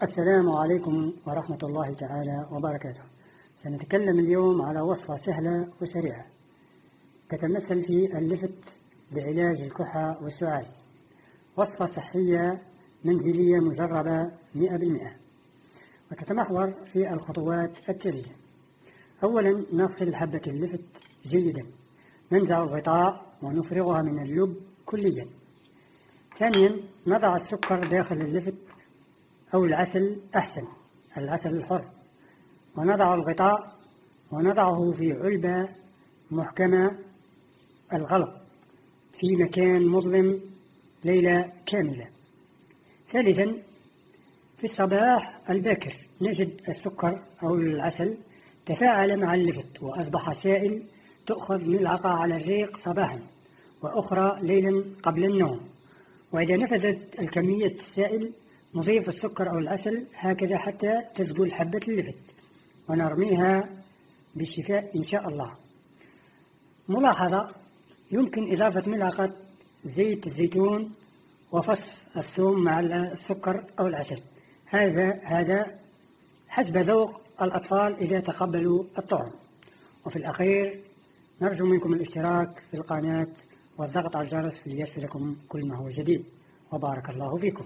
السلام عليكم ورحمة الله تعالى وبركاته. سنتكلم اليوم على وصفة سهلة وسريعة تتمثل في اللفت لعلاج الكحة والسعال. وصفة صحية منزلية مجربة 100%، وتتمحور في الخطوات التالية. أولا، نغسل حبة اللفت جيدا، ننزع الغطاء ونفرغها من اللب كليا. ثانيا، نضع السكر داخل اللفت أو العسل، أحسن العسل الحر، ونضع الغطاء ونضعه في علبة محكمة الغلق في مكان مظلم ليلة كاملة. ثالثا، في الصباح الباكر نجد السكر أو العسل تفاعل مع اللفت وأصبح سائل، تؤخذ ملعقة على الريق صباحا وأخرى ليلا قبل النوم، وإذا نفذت الكمية السائل نضيف السكر أو العسل هكذا حتى تذبل حبة اللفت ونرميها بالشفاء إن شاء الله. ملاحظة: يمكن إضافة ملعقة زيت الزيتون وفص الثوم مع السكر أو العسل، هذا حسب ذوق الأطفال إذا تقبلوا الطعم. وفي الأخير نرجو منكم الاشتراك في القناة والضغط على الجرس ليصلكم كل ما هو جديد، وبارك الله فيكم.